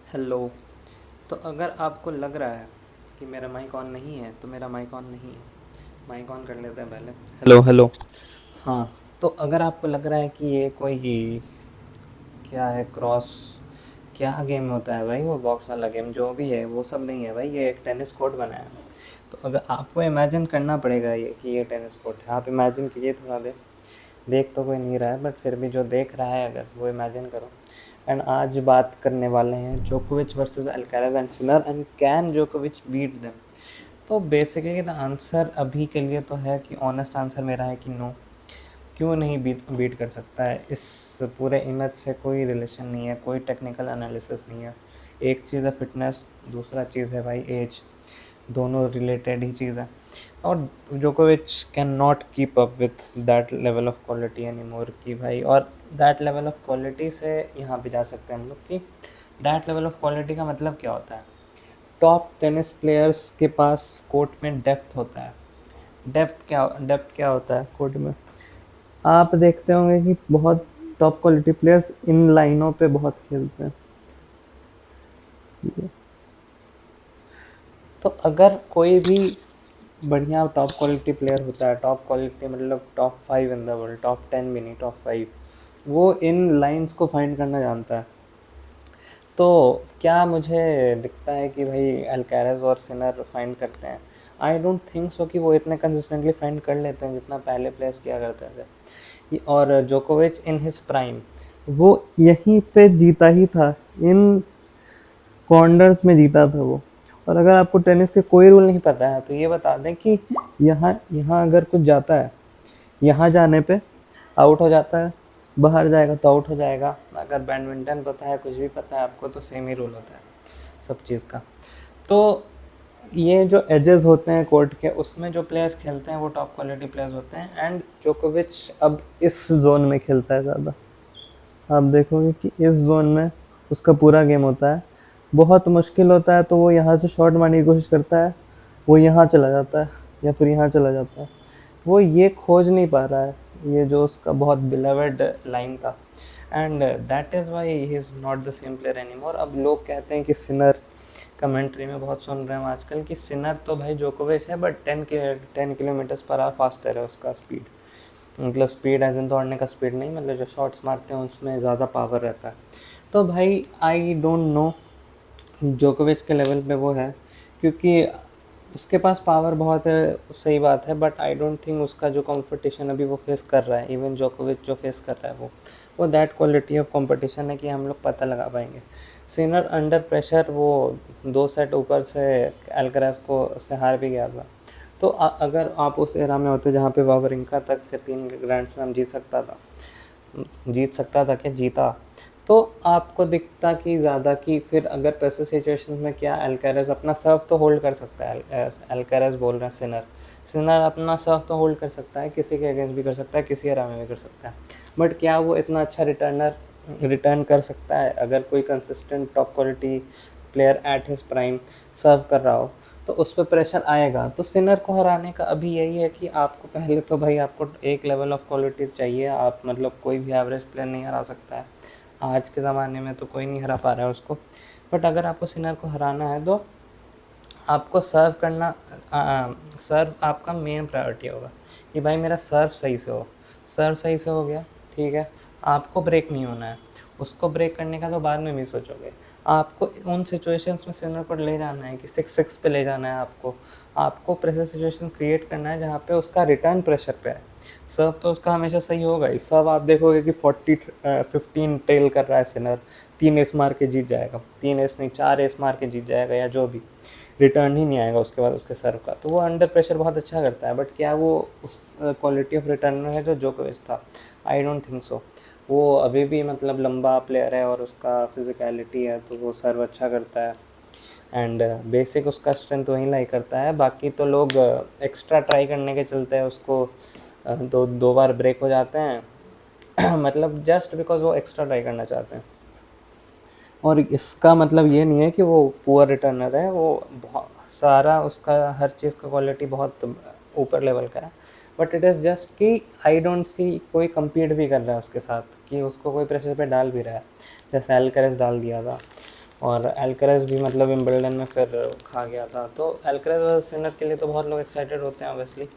Hello. तो अगर आपको लग रहा है कि मेरा माइक ऑन नहीं है तो मेरा माइक ऑन नहीं है। माइक ऑन कर लेते हैं पहले। Hello hello. हाँ। तो अगर आपको लग रहा है कि ये कोई क्या है क्रॉस, क्या गेम होता है भाई, वो बॉक्स वाला गेम जो भी है वो सब नहीं है भाई, ये एक टेनिस कोर्ट बनाया है। तो अगर आपको इमेजिन करना पड़ेगा ये कि ये टेनिस कोर्ट है, आप इमेजिन कीजिए थोड़ा देर। देख तो कोई नहीं रहा है बट फिर भी जो देख रहा है अगर वो इमेजिन करो। एंड आज बात करने वाले हैं जोकोविच versus Alcaraz and Sinner and can जोकोविच बीट देम। तो बेसिकली द आंसर अभी के लिए तो है कि ऑनेस्ट आंसर मेरा है कि नो। क्यों नहीं बीट कर सकता है, इस पूरे इमेज से कोई रिलेशन नहीं है, कोई टेक्निकल एनालिसिस नहीं है। एक चीज़ है फिटनेस, दूसरा चीज़ है भाई एज। दोनों रिलेटेड ही चीज़ है। और जोकोविच can not keep up with that level of quality any more की भाई। और दैट लेवल ऑफ क्वालिटी से यहाँ पे जा सकते हैं हम लोग कि दैट लेवल ऑफ क्वालिटी का मतलब क्या होता है। टॉप टेनिस प्लेयर्स के पास कोर्ट में डेप्थ होता है। डेप्थ क्या होता है कोर्ट में, आप देखते होंगे कि बहुत टॉप क्वालिटी प्लेयर्स इन लाइनों पे बहुत खेलते हैं। तो अगर कोई भी बढ़िया टॉप क्वालिटी प्लेयर होता है, टॉप क्वालिटी मतलब top 5 in the world, top 10 भी नहीं, टॉप 5, वो इन लाइंस को फाइंड करना जानता है। तो क्या मुझे दिखता है कि भाई अल्काराज और सिनर फाइंड करते हैं? आई डोंट थिंक सो कि वो इतने कंसिस्टेंटली फाइंड कर लेते हैं जितना पहले प्लेयर्स किया करते थे। और जोकोविच इन हिज प्राइम वो यहीं पे जीता ही था, इन कॉर्नर्स में जीता था वो। और अगर आपको टेनिस के कोई रूल नहीं पता है तो ये बता दें कि यहाँ यहाँ अगर कुछ जाता है, यहाँ जाने पे आउट हो जाता है, बाहर जाएगा तो आउट हो जाएगा। अगर बैडमिंटन पता है, कुछ भी पता है आपको, तो सेम ही रूल होता है सब चीज़ का। तो ये जो एजेस होते हैं कोर्ट के, उसमें जो प्लेयर्स खेलते हैं वो टॉप क्वालिटी प्लेयर्स होते हैं। एंड जोकोविच अब इस जोन में खेलता है ज़्यादा। आप देखोगे कि इस जोन में उसका पूरा गेम होता है। बहुत मुश्किल होता है तो वो यहाँ से शॉट मारने की कोशिश करता है, वो यहाँ चला जाता है या फिर यहाँ चला जाता है। वो ये खोज नहीं पा रहा है, ये जो उसका बहुत बिलवेड लाइन था। And that is why he is not the same player any more. अब लोग कहते हैं कि सिनर, कमेंट्री में बहुत सुन रहे हैं आजकल कि सिनर तो भाई जोकोविच है but 10 kilometres per hour faster है उसका स्पीड। मतलब स्पीड एज इन दौड़ने का स्पीड नहीं, मतलब जो शॉट्स मारते हैं उसमें ज़्यादा पावर रहता है। तो भाई आई डोंट नो जोकोविच के लेवल पे वो है, क्योंकि उसके पास पावर बहुत है, सही बात है, बट आई डोंट थिंक उसका जो कंपटीशन अभी वो फेस कर रहा है, इवन जोकोविच जो फेस कर रहा है वो दैट क्वालिटी ऑफ कंपटीशन है कि हम लोग पता लगा पाएंगे। सिनर अंडर प्रेशर वो 2 सेट ऊपर से अल्कराज को से हार भी गया था। तो अगर आप उस एरा में होते जहाँ पे वावरिंका तक 3 ग्रैंड स्लैम जीत सकता था क्या जीता, तो आपको दिखता कि ज़्यादा कि फिर अगर प्रेशर सिचुएशन में क्या अल्काराज अपना सर्व तो होल्ड कर सकता है। अल्काराज बोल रहे हैं सिनर, सिनर अपना सर्व तो होल्ड कर सकता है, किसी के अगेंस्ट भी कर सकता है, किसी एरा में भी कर सकता है। बट क्या वो इतना अच्छा रिटर्न कर सकता है अगर कोई consistent top quality player at his prime serve कर रहा हो? तो उस पर प्रेशर आएगा। तो सिनर को हराने का अभी यही है कि आपको पहले तो भाई आपको एक लेवल ऑफ क्वालिटी चाहिए। आप मतलब कोई भी एवरेज प्लेयर नहीं हरा सकता है, आज के ज़माने में तो कोई नहीं हरा पा रहा है उसको। बट अगर आपको सिनर को हराना है तो आपको सर्व करना, सर्व आपका मेन प्रायोरिटी होगा कि भाई मेरा सर्व सही से हो। सर्व सही से हो गया, ठीक है, आपको ब्रेक नहीं होना है। उसको ब्रेक करने का तो बाद में भी सोचोगे। आपको उन सिचुएशंस में सिनर पर ले जाना है कि 6-6 पे ले जाना है आपको प्रेशर सिचुएशंस क्रिएट करना है जहाँ पे उसका रिटर्न प्रेशर पे है। सर्व तो उसका हमेशा सही होगा ही। सर्व आप देखोगे कि 15 टेल कर रहा है सिनर, 3 एस मार के जीत जाएगा, 3 एस नहीं 4 एस मार के जीत जाएगा, या जो भी, रिटर्न ही नहीं आएगा उसके बाद उसके सर्व का। तो वो अंडर प्रेशर बहुत अच्छा करता है, बट क्या वो उस क्वालिटी ऑफ रिटर्नर है जो जोकोविच था? I don't think so. वो अभी भी मतलब लंबा प्लेयर है और उसका फिजिकलिटी है तो वो सर्व अच्छा करता है। एंड बेसिक उसका स्ट्रेंथ वहीं लाई करता है। बाकी तो लोग एक्स्ट्रा ट्राई करने के चलते हैं उसको, दो दो बार ब्रेक हो जाते हैं मतलब जस्ट बिकॉज वो एक्स्ट्रा ट्राई करना चाहते हैं। और इसका मतलब ये नहीं है कि वो पुअर रिटर्नर है, वो बहुत सारा उसका हर चीज़ का क्वालिटी बहुत ऊपर लेवल का है। बट इट इज़ जस्ट कि आई डोंट सी कोई compete भी कर रहा है उसके साथ, कि उसको कोई प्रेशर पे डाल भी रहा है, जैसे अल्करेज डाल दिया था। और अल्करेज भी मतलब विंबलडन में फिर खा गया था। तो अल्करेज और सिनर के लिए तो बहुत लोग एक्साइटेड होते हैं ऑब्वियसली,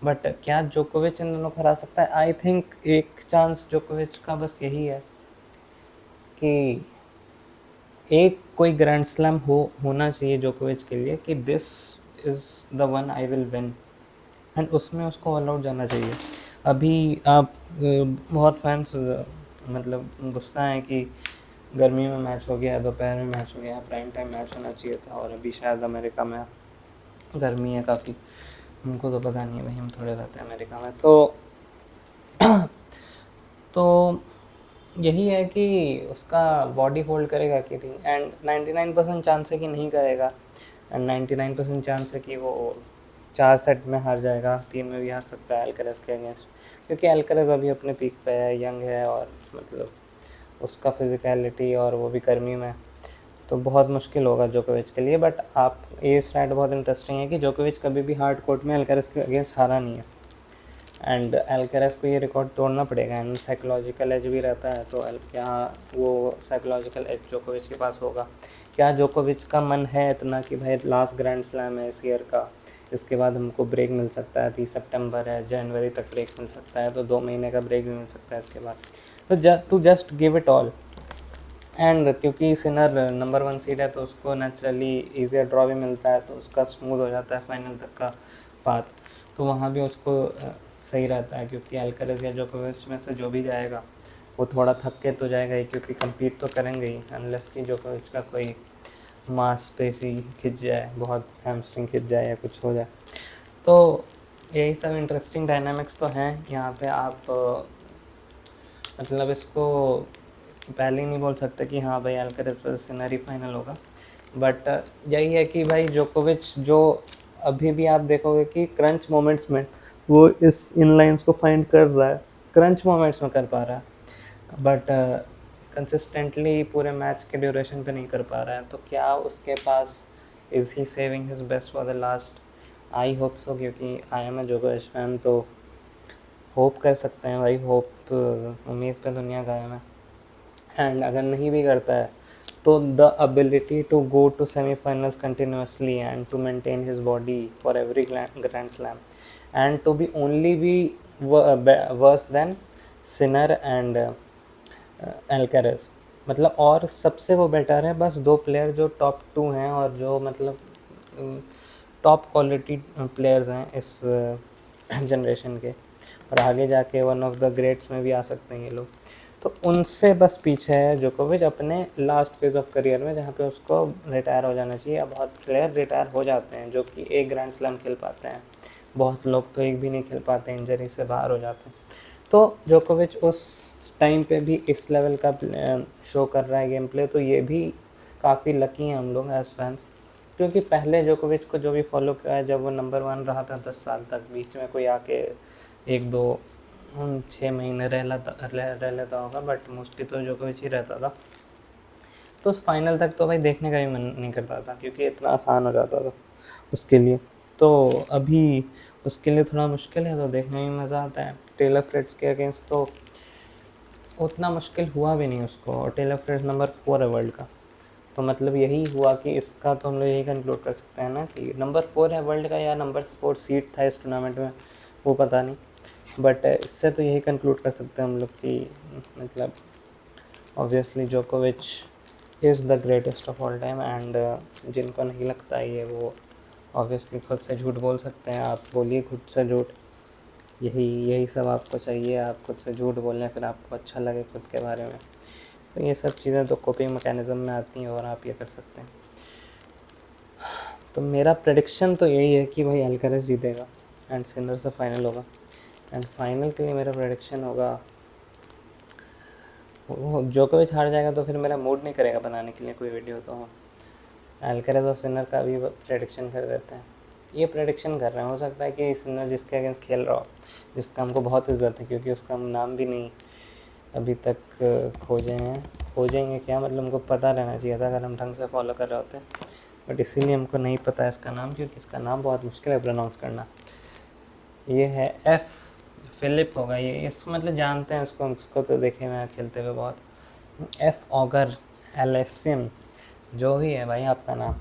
बट क्या जोकोविच इन दोनों को हरा सकता है? आई थिंक एक चांस जोकोविच का बस यही है कि एक कोई ग्रैंड स्लैम होना चाहिए जोकोविच के लिए कि this is the one I will win, and उसमें उसको ऑल आउट जाना चाहिए। अभी आप बहुत फैंस मतलब गुस्सा हैं कि गर्मी में मैच हो गया, दोपहर में मैच हो गया, प्राइम टाइम मैच होना चाहिए था, और अभी शायद अमेरिका में गर्मी है काफ़ी, हमको तो पता नहीं है भाई, हम थोड़े रहते हैं अमेरिका में। तो यही है कि उसका बॉडी होल्ड करेगा कि नहीं, एंड 99% चांस है कि नहीं करेगा, एंड 99% चांस है कि वो 4 सेट में हार जाएगा, 3 में भी हार सकता है अल्करेज के अगेंस्ट, क्योंकि अल्करेज अभी अपने पीक पे है, यंग है, और मतलब उसका फिजिकलिटी, और वो भी गर्मी में, तो बहुत मुश्किल होगा जोकोविच के लिए। बट आप ये स्टैट बहुत इंटरेस्टिंग है कि जोकोविच कभी भी हार्ड कोर्ट में अल्करेज के अगेंस्ट हारा नहीं है, एंड अल्करेज को ये रिकॉर्ड तोड़ना पड़ेगा, एंड साइकोलॉजिकल एज भी रहता है, तो क्या वो साइकोलॉजिकल एज जोकोविच के पास होगा? क्या जोकोविच का मन है इतना कि भाई लास्ट ग्रैंड स्लैम है इस ईयर का, इसके बाद हमको ब्रेक मिल सकता है, अभी सितंबर है, जनवरी तक ब्रेक मिल सकता है, तो 2 महीने का ब्रेक भी मिल सकता है इसके बाद, तो to just give it all. And क्योंकि सिनर नंबर 1 सीड है, तो उसको नेचुरली ईजियर ड्रॉ भी मिलता है, तो उसका स्मूथ हो जाता है फाइनल तक का पाथ, तो वहाँ भी उसको सही रहता है, क्योंकि अल्करेज या जोकोविच में से जो भी जाएगा वो थोड़ा थक के तो जाएगा ही, क्योंकि कम्पीट तो करेंगे ही, अनलेस कि जोकोविच का कोई मांसपेशी खिंच जाए, बहुत हैमस्ट्रिंग खिंच जाए या कुछ हो जाए। तो यही सब इंटरेस्टिंग डायनामिक्स तो हैं यहाँ पे। आप मतलब इसको पहले ही नहीं बोल सकते कि हाँ भाई अल्करेज वर्सेस सिनर ही फाइनल होगा, बट यही है कि भाई जोकोविच जो अभी भी आप देखोगे कि क्रंच मोमेंट्स में वो इस इन लाइन्स को फाइंड कर रहा है, क्रंच मोमेंट्स में कर पा रहा है, बट कंसिस्टेंटली पूरे मैच के ड्यूरेशन पे नहीं कर पा रहा है। तो क्या उसके पास, is he saving his best for the last? I hope so, क्योंकि आई एम ए जोकोविच फैन, तो होप कर सकते हैं भाई, होप उम्मीद पे दुनिया कायम है। एंड अगर नहीं भी करता है तो the ability to go to semifinals continuously and to maintain his body for every grand slam and to be only be worse than Sinner and Alcaraz, मतलब और सबसे वो बेटर है, बस 2 प्लेयर जो टॉप 2 हैं और जो मतलब टॉप क्वालिटी प्लेयर्स हैं इस जनरेशन के, और आगे जाके वन ऑफ द ग्रेट्स में भी आ सकते हैं ये लोग, तो उनसे बस पीछे है जोकोविच अपने लास्ट फेज ऑफ करियर में, जहाँ पे उसको रिटायर हो जाना चाहिए। अब बहुत प्लेयर रिटायर हो जाते हैं जो कि एक ग्रैंड स्लैम खेल पाते हैं, बहुत लोग तो एक भी नहीं खेल पाते, इंजरी से बाहर हो जाते हैं। तो जोकोविच उस टाइम पे भी इस लेवल का शो कर रहा है गेम प्ले, तो ये भी काफ़ी लकी हैं हम लोग एज फैंस, क्योंकि पहले जोकोविच को जो भी फॉलो किया है, जब वो नंबर 1 रहा था 10 साल तक, बीच में कोई आके 1-2-6 महीने रह लेता होगा, बट मोस्टली तो जोकोविच ही रहता था, तो फाइनल तक तो भाई देखने का भी मन नहीं करता था, क्योंकि इतना आसान हो जाता था उसके लिए। तो अभी उसके लिए थोड़ा मुश्किल है, तो देखने में मज़ा आता है। टेलर फ्रिट्ज के अगेंस्ट तो उतना मुश्किल हुआ भी नहीं उसको, और टेलर फ्रिट्ज नंबर 4 है वर्ल्ड का, तो मतलब यही हुआ कि इसका तो हम लोग यही कंक्लूड कर सकते हैं ना कि नंबर 4 है वर्ल्ड का, या नंबर 4 सीड था इस टूर्नामेंट में, वो पता नहीं, बट इससे तो यही कंक्लूड कर सकते हैं हम लोग कि मतलब ऑब्वियसली जोकोविच is the greatest of all time, and जिनको नहीं लगता है ये, वो ऑब्वियसली खुद से झूठ बोल सकते हैं। आप बोलिए खुद से झूठ, यही सब आपको चाहिए, आप खुद से झूठ बोलें, फिर आपको अच्छा लगे खुद के बारे में, तो ये सब चीज़ें तो कोपिंग मैकेनिज़्म में आती हैं, और आप ये कर सकते हैं। तो मेरा प्रेडिक्शन तो यही है कि भाई अल्करेज जीतेगा एंड सिनर से फाइनल होगा, एंड फाइनल के लिए मेरा प्रेडिक्शन होगा, जोकोविच हार जाएगा तो फिर मेरा मूड नहीं करेगा बनाने के लिए कोई वीडियो, तो अल्करेज और सिनर का भी प्रेडिक्शन कर देते हैं। ये प्रेडिक्शन कर रहे हैं, हो सकता है कि सिनर जिसके अगेंस्ट खेल रहा हो, जिसका हमको बहुत इज्जत है, क्योंकि उसका हम नाम भी नहीं अभी तक खोजेंगे क्या, मतलब हमको पता रहना चाहिए था अगर हम ढंग से फॉलो कर रहे होते, बट इसीलिए हमको नहीं पता है इसका नाम, क्योंकि इसका नाम बहुत मुश्किल है प्रोनाउंस करना। ये है फिलिप होगा ये, इस मतलब जानते हैं उसको तो देखे मैं खेलते हुए बहुत। ऑगर एलेसियन जो भी है भाई आपका नाम,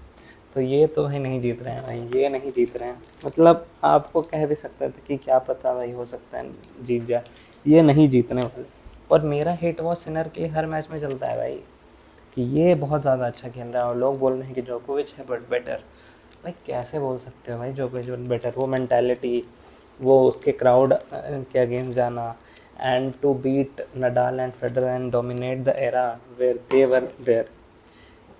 तो ये तो भाई नहीं जीत रहे हैं भाई, ये नहीं जीत रहे हैं। मतलब आपको कह भी सकते थे कि क्या पता भाई हो सकता है जीत जाए, ये नहीं जीतने वाले। और मेरा हेट वॉच सिनर के लिए हर मैच में चलता है भाई, कि ये बहुत ज़्यादा अच्छा खेल रहा है, और लोग बोल रहे हैं कि जोकोविच है बट बेटर। भाई कैसे बोल सकते हो भाई जोकोविच बट बेटर? वो मेंटालिटी, वो उसके क्राउड के अगेंस्ट जाना, and to beat Nadal and Federer and dominate the era where they were there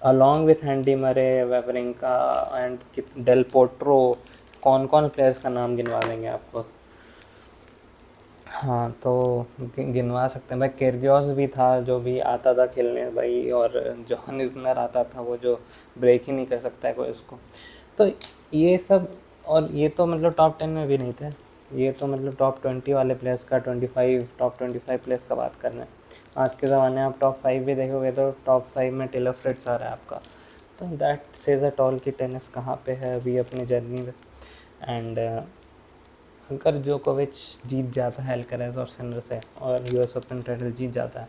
along with Andy Murray, Wawrinka and del पोट्रो। कौन कौन प्लेयर्स का नाम गिनवा देंगे आपको? हाँ तो गिनवा सकते हैं भाई। केर्गियोस भी था जो भी आता था खेलने भाई, और जॉन इजनर आता था वो जो ब्रेक ही नहीं कर सकता है कोई उसको। तो ये सब, और ये तो मतलब टॉप 10 में भी नहीं थे, ये तो मतलब टॉप 20 वाले प्लेयर्स का, 25 टॉप 25 प्लेयर्स का बात कर रहे हैं। आज के ज़माने में आप टॉप 5 भी देखोगे तो टॉप 5 में टेलर फ्रिट्ज आ रहा है आपका। तो दैट सेज अ टॉल कि टेनिस कहाँ पे है अभी अपनी जर्नी में। एंड अगर जोकोविच जीत जाता है अल्कराज और सिनर से, और यूएस ओपन टाइटल जीत जाता है,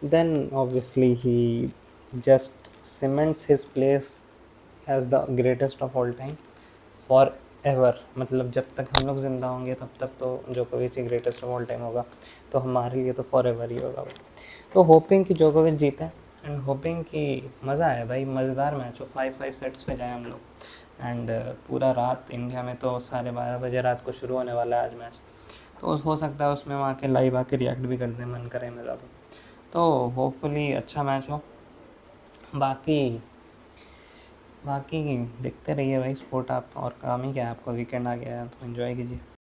देन ऑब्वियसली ही just cements his place as the greatest of all time forever. मतलब जब तक हम लोग ज़िंदा होंगे तब तक तो जोकोविच ही ग्रेटेस्ट ऑफ ऑल टाइम होगा, तो हमारे लिए तो फॉर एवर ही होगा भाई। तो होपिंग कि जोकोविच जीते, एंड होपिंग कि मज़ा आए भाई, मज़ेदार मैच हो, 5-5 सेट्स पे जाए हम लोग। एंड पूरा रात इंडिया में तो 12:30 बजे रात को शुरू होने वाला है आज मैच, तो हो सकता है उसमें वहाँ के लाइव आके रिएक्ट भी कर दें, मन करे मेरा तो होपफुली अच्छा मैच हो। बाकी बाकी देखते रहिए भाई स्पोर्ट आप, और काम ही क्या है आपको, वीकेंड आ गया है तो एंजॉय कीजिए।